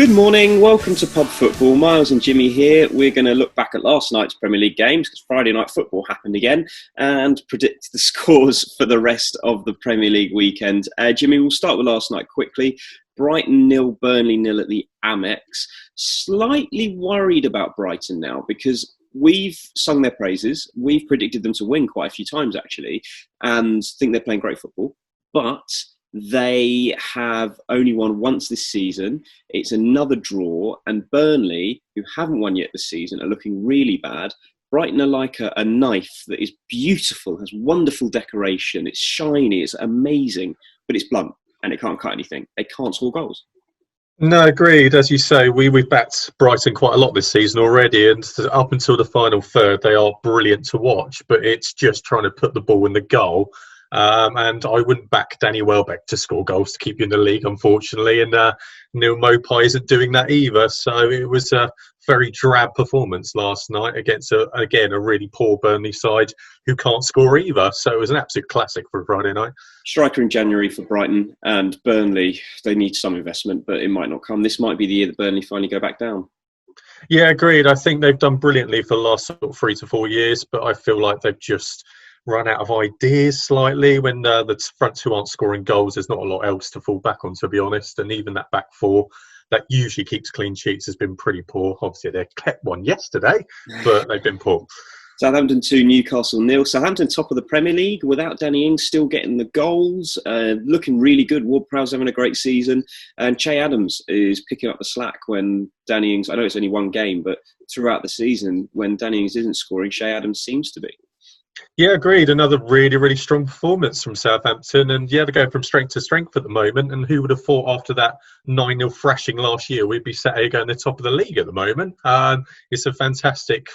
Good morning, welcome to Pub Football. Miles and Jimmy here. We're going to look back at last night's Premier League games because Friday night football happened again and predict the scores for the rest of the Premier League weekend. Jimmy, we'll start with last night quickly. Brighton 0, Burnley 0 at the Amex. Slightly worried about Brighton now because we've sung their praises. We've predicted them to win quite a few times actually and think they're playing great football. But they have only won once this season. It's another draw. And Burnley, who haven't won yet this season, are looking really bad. Brighton are like a knife that is beautiful, has wonderful decoration. It's shiny, it's amazing, but it's blunt and it can't cut anything. They can't score goals. No, agreed. As you say, we've backed Brighton quite a lot this season already, and up until the final third, they are brilliant to watch. But it's just trying to put the ball in the goal. And I wouldn't back Danny Welbeck to score goals to keep you in the league, unfortunately. And Neil Maupay isn't doing that either. So it was a very drab performance last night against, a really poor Burnley side who can't score either. So it was an absolute classic for a Friday night. Striker in January for Brighton, and Burnley, they need some investment, but it might not come. This might be the year that Burnley finally go back down. Yeah, agreed. I think they've done brilliantly for the last 3 to 4 years, but I feel like they've just run out of ideas slightly. When the front two aren't scoring goals, there's not a lot else to fall back on, to be honest. And even that back four that usually keeps clean sheets has been pretty poor. Obviously, they kept one yesterday, but they've been poor. Southampton 2, Newcastle 0. Southampton top of the Premier League without Danny Ings still getting the goals. Looking really good. Ward-Prowse having a great season. And Che Adams is picking up the slack when Danny Ings, I know it's only one game, but throughout the season, when Danny Ings isn't scoring, Che Adams seems to be. Yeah, agreed. Another really, really strong performance from Southampton. And yeah, they're going from strength to strength at the moment. And who would have thought after that 9-0 thrashing last year, we'd be sat here going the top of the league at the moment. It's a fantastic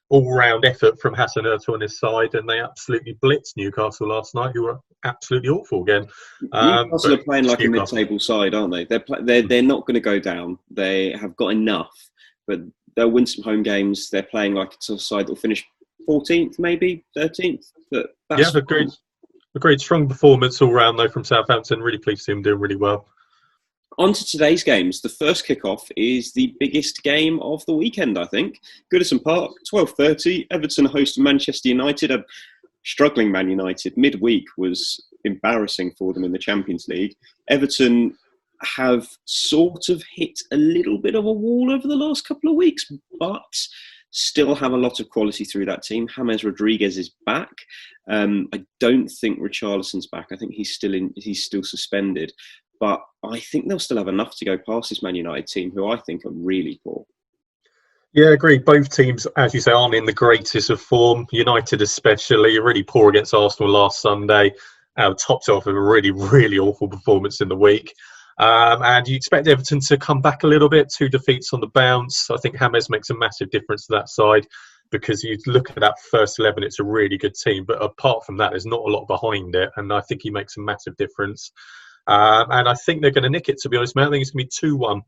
all-round effort from Hassan Ertel on his side. And they absolutely blitzed Newcastle last night, who were absolutely awful again. Newcastle are playing like a mid-table side, aren't they? They're not going to go down. They have got enough. But they'll win some home games. They're playing like a side that will finish 14th, maybe 13th. But that's agreed. Strong performance all round though from Southampton. Really pleased to see them doing really well. On to today's games. The first kickoff is the biggest game of the weekend, I think. Goodison Park, 12:30. Everton host Manchester United. A struggling Man United. Midweek was embarrassing for them in the Champions League. Everton have sort of hit a little bit of a wall over the last couple of weeks, but still have a lot of quality through that team. James Rodriguez is back. I don't think Richarlison's back. I think he's still suspended. But I think they'll still have enough to go past this Man United team, who I think are really poor. Yeah, agreed. Both teams, as you say, aren't in the greatest of form. United especially, really poor against Arsenal last Sunday. Topped off with a really, really awful performance in the week. And you expect Everton to come back a little bit. 2 defeats on the bounce. I think James makes a massive difference to that side because you look at that first 11, it's a really good team. But apart from that, there's not a lot behind it. And I think he makes a massive difference. And I think they're going to nick it, to be honest, mate. I think it's going to be 2-1.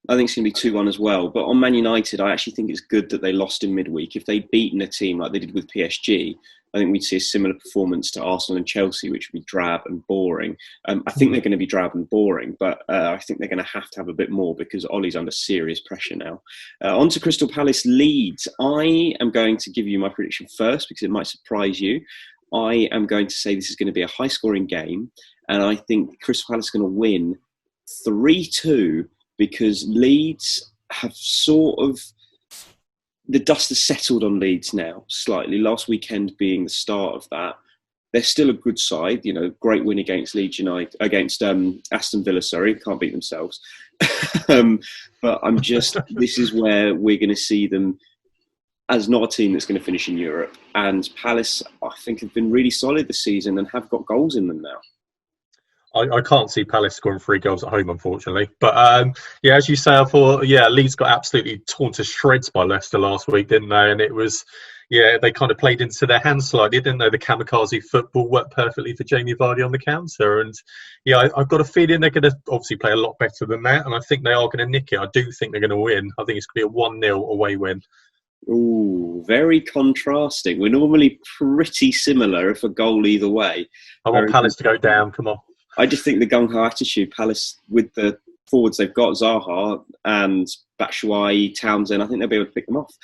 I think it's going to be 2-1 as well. But on Man United, I actually think it's good that they lost in midweek. If they'd beaten a team like they did with PSG, I think we'd see a similar performance to Arsenal and Chelsea, which would be drab and boring. I think they're going to be drab and boring, but I think they're going to have a bit more because Ollie's under serious pressure now. On to Crystal Palace Leeds. I am going to give you my prediction first because it might surprise you. I am going to say this is going to be a high-scoring game, and I think Crystal Palace is going to win 3-2 because Leeds have sort of... The dust has settled on Leeds now, slightly. Last weekend being the start of that. They're still a good side, great win against Leeds United, against Aston Villa, can't beat themselves. But this is where we're going to see them as not a team that's going to finish in Europe. And Palace, I think, have been really solid this season and have got goals in them now. I can't see Palace scoring 3 goals at home, unfortunately. But, as you say, I thought, Leeds got absolutely torn to shreds by Leicester last week, didn't they? And it was, they kind of played into their hands slightly, didn't they? The kamikaze football worked perfectly for Jamie Vardy on the counter. And, I've got a feeling they're going to obviously play a lot better than that. And I think they are going to nick it. I do think they're going to win. I think it's going to be a 1-0 away win. Ooh, very contrasting. We're normally pretty similar if a goal either way. I want Palace to go down, come on. I just think the gung-ho attitude, Palace with the forwards they've got, Zaha and Batshuayi, Townsend, I think they'll be able to pick them off.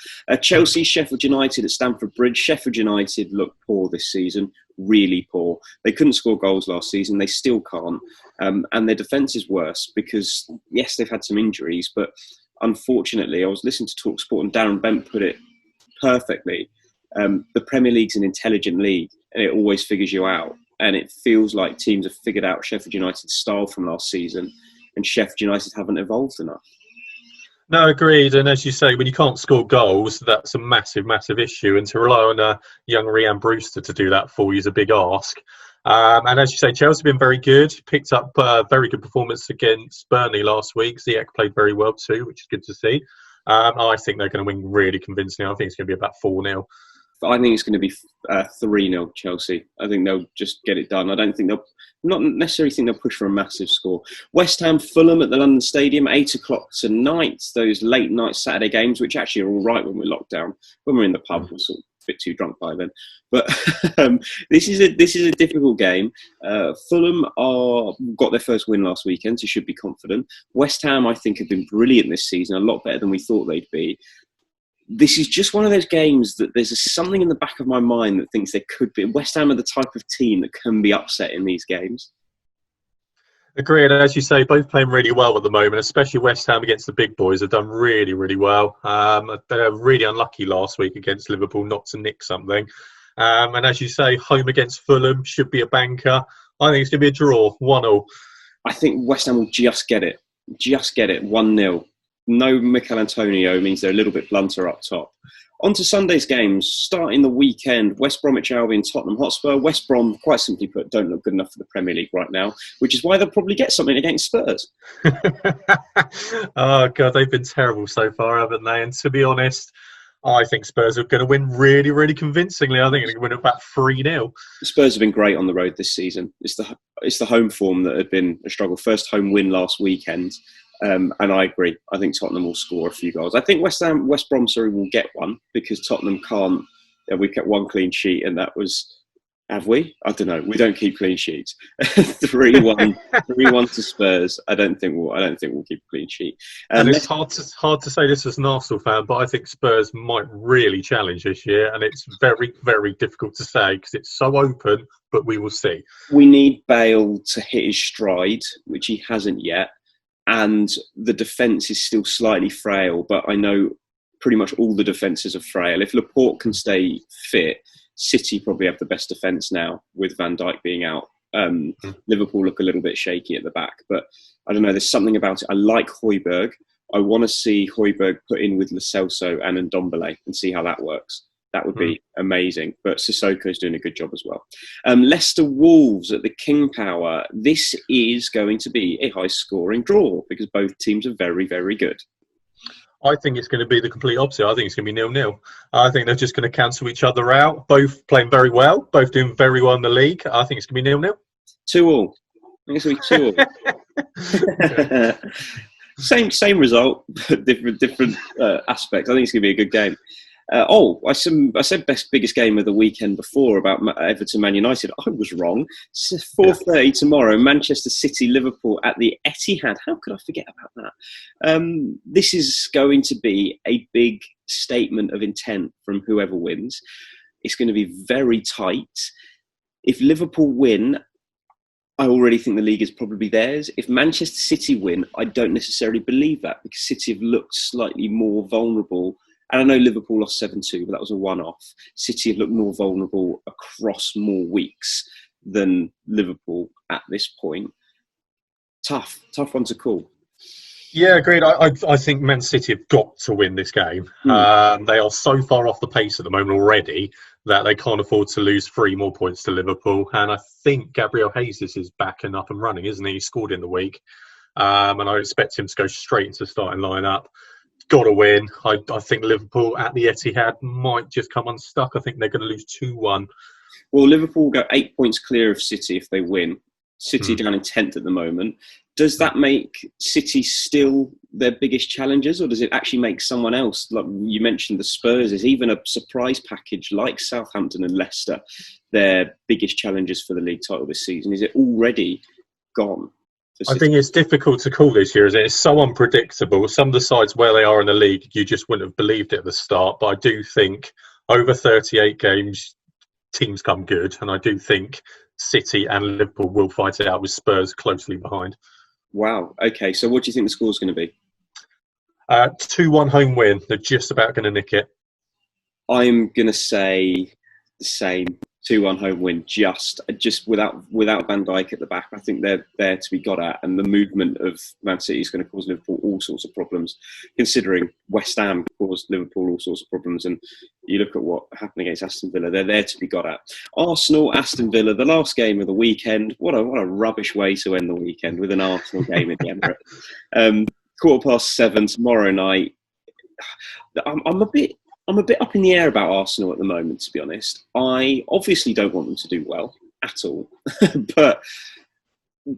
Chelsea, Sheffield United at Stamford Bridge. Sheffield United look poor this season, really poor. They couldn't score goals last season. They still can't. And their defence is worse because, yes, they've had some injuries, but unfortunately, I was listening to TalkSport and Darren Bent put it perfectly. The Premier League's an intelligent league and it always figures you out. And it feels like teams have figured out Sheffield United's style from last season and Sheffield United haven't evolved enough. No, agreed. And as you say, when you can't score goals, that's a massive, massive issue. And to rely on young Rhian Brewster to do that for you is a big ask. And as you say, Chelsea have been very good. Picked up a very good performance against Burnley last week. Ziyech played very well too, which is good to see. I think they're going to win really convincingly. I think it's going to be about 4-0. I think it's going to be 3-0 Chelsea. I think they'll just get it done. I don't think not necessarily think they'll push for a massitive score. West Ham, Fulham at the London Stadium, 8 o'clock tonight. Those late night Saturday games, which actually are all right when we're locked down. When we're in the pub, we're sort of a bit too drunk by then. But this is a difficult game. Fulham got their first win last weekend, so should be confident. West Ham, I think, have been brilliant this season, a lot better than we thought they'd be. This is just one of those games that there's something in the back of my mind that thinks there could be. West Ham are the type of team that can be upset in these games. Agreed. As you say, both playing really well at the moment, especially West Ham against the big boys have done really, really well. They were really unlucky last week against Liverpool not to nick something. And as you say, home against Fulham should be a banker. I think it's going to be a draw, 1-1. I think West Ham will just get it. Just get it, 1-0. No Mikel Antonio means they're a little bit blunter up top. On to Sunday's games. Starting the weekend, West Bromwich Albion, Tottenham Hotspur. West Brom, quite simply put, don't look good enough for the Premier League right now, which is why they'll probably get something against Spurs. Oh, God, they've been terrible so far, haven't they? And to be honest, I think Spurs are going to win really, really convincingly. I think they're going to win about 3-0. Spurs have been great on the road this season. It's the home form that had been a struggle. First home win last weekend. And I agree. I think Tottenham will score a few goals. I think West Brom will get one because Tottenham can't. We kept one clean sheet, and that was. Have we? I don't know. We don't keep clean sheets. 3-1 to Spurs. I don't think we'll keep a clean sheet. And it's hard to say this as an Arsenal fan, but I think Spurs might really challenge this year, and it's very, very difficult to say because it's so open. But we will see. We need Bale to hit his stride, which he hasn't yet. And the defence is still slightly frail, but I know pretty much all the defences are frail. If Laporte can stay fit, City probably have the best defence now with Van Dijk being out. Liverpool look a little bit shaky at the back, but I don't know, there's something about it. I like Højbjerg. I want to see Højbjerg put in with Lo Celso and Ndombele and see how that works. That would be amazing. But Sissoko's doing a good job as well. Leicester Wolves at the King Power. This is going to be a high-scoring draw because both teams are very, very good. I think it's going to be the complete opposite. I think it's going to be 0-0. I think they're just going to cancel each other out. Both playing very well. Both doing very well in the league. I think it's going to be 0-0. 2-2. I think it's going to be 2-2. Same result, but different aspects. I think it's going to be a good game. I said biggest game of the weekend before about Everton Man United. I was wrong. It's 4:30 tomorrow. Manchester City Liverpool at the Etihad. How could I forget about that? This is going to be a big statement of intent from whoever wins. It's going to be very tight. If Liverpool win, I already think the league is probably theirs. If Manchester City win, I don't necessarily believe that because City have looked slightly more vulnerable. And I know Liverpool lost 7-2, but that was a one-off. City have looked more vulnerable across more weeks than Liverpool at this point. Tough one to call. Yeah, agreed. I think Man City have got to win this game. They are so far off the pace at the moment already that they can't afford to lose 3 more points to Liverpool. And I think Gabriel Jesus is back and up and running, isn't he? He scored in the week. And I expect him to go straight into the starting lineup. Got to win. I think Liverpool at the Etihad might just come unstuck. I think they're going to lose 2-1. Well, Liverpool will go 8 points clear of City if they win. City down in 10th at the moment. Does that make City still their biggest challengers, or does it actually make someone else, like you mentioned the Spurs, is even a surprise package like Southampton and Leicester, their biggest challengers for the league title this season? Is it already gone? for I City. think it's difficult to call this year, isn't it? It's so unpredictable. Some of the sides where they are in the league, you just wouldn't have believed it at the start. But I do think over 38 games, teams come good. And I do think City and Liverpool will fight it out with Spurs closely behind. Wow. Okay, so what do you think the score's going to be? 2-1 home win. They're just about going to nick it. I'm going to say the same. 2-1 home win, just without Van Dijk at the back. I think they're there to be got at, and the movement of Man City is going to cause Liverpool all sorts of problems, considering West Ham caused Liverpool all sorts of problems, and you look at what happened against Aston Villa, they're there to be got at. Arsenal, Aston Villa, the last game of the weekend. What a rubbish way to end the weekend with an Arsenal game in the Emirates. 7:15 tomorrow night. I'm a bit up in the air about Arsenal at the moment, to be honest. I obviously don't want them to do well at all, but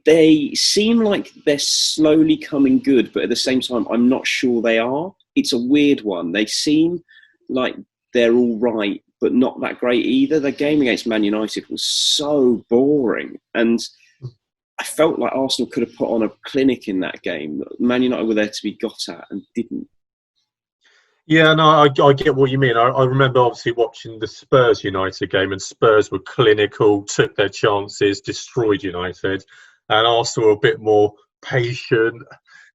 they seem like they're slowly coming good, but at the same time, I'm not sure they are. It's a weird one. They seem like they're all right, but not that great either. The game against Man United was so boring, and I felt like Arsenal could have put on a clinic in that game. Man United were there to be got at and didn't. Yeah, no, I get what you mean. I remember obviously watching the Spurs United game, and Spurs were clinical, took their chances, destroyed United, and Arsenal were a bit more patient,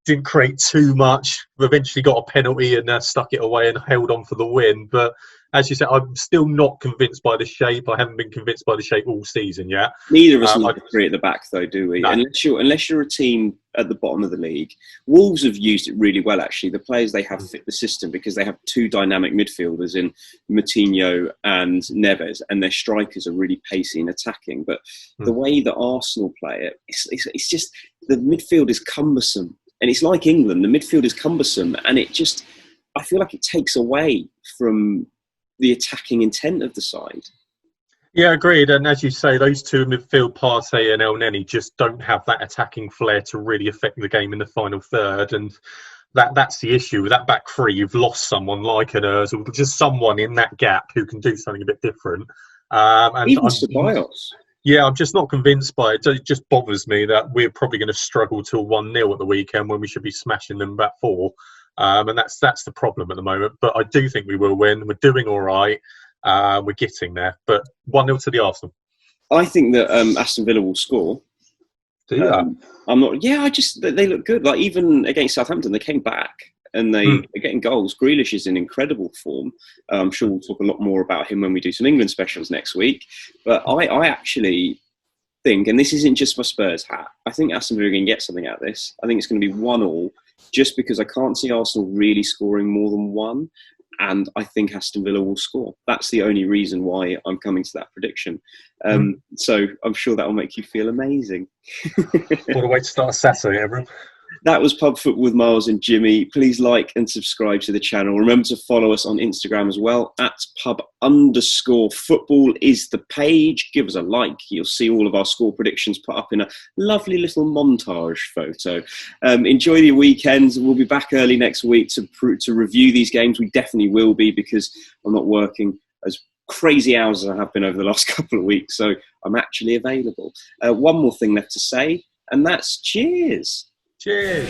didn't create too much. Eventually got a penalty and stuck it away and held on for the win. But as you said, I'm still not convinced by the shape. I haven't been convinced by the shape all season yet. Neither of us like three at the back, though, do we? No. Unless you're a team at the bottom of the league. Wolves have used it really well, actually. The players they have fit the system because they have two dynamic midfielders in Moutinho and Neves, and their strikers are really pacey and attacking. But the way that Arsenal play it, it's just the midfield is cumbersome. And it's like England, the midfield is cumbersome, and I feel like it takes away from the attacking intent of the side. Yeah, agreed. And as you say, those two midfield, Partey and El Neni, just don't have that attacking flair to really affect the game in the final third. And that's the issue. With that back three, you've lost someone like an Ozil, or just someone in that gap who can do something a bit different. Even Ceballos. Yeah, I'm just not convinced by it. It just bothers me that we're probably going to struggle till 1-0 at the weekend when we should be smashing them back 4. And that's the problem at the moment. But I do think we will win. We're doing all right. We're getting there. But 1-0 to the Arsenal. I think that Aston Villa will score. Do you? I'm not. Yeah, they look good. Like even against Southampton, they came back and they're getting goals. Grealish is in incredible form. I'm sure we'll talk a lot more about him when we do some England specials next week. But I actually think, and this isn't just for Spurs hat, I think Aston Villa can get something out of this. I think it's going to be 1-1, just because I can't see Arsenal really scoring more than 1. And I think Aston Villa will score. That's the only reason why I'm coming to that prediction. So I'm sure that will make you feel amazing. What a way to start a Saturday, everyone. That was Pub Football with Miles and Jimmy. Please like and subscribe to the channel. Remember to follow us on Instagram as well. @pub_football is the page. Give us a like. You'll see all of our score predictions put up in a lovely little montage photo. Enjoy your weekends. We'll be back early next week to review these games. We definitely will be, because I'm not working as crazy hours as I have been over the last couple of weeks. So I'm actually available. One more thing left to say, and that's cheers. Cheers.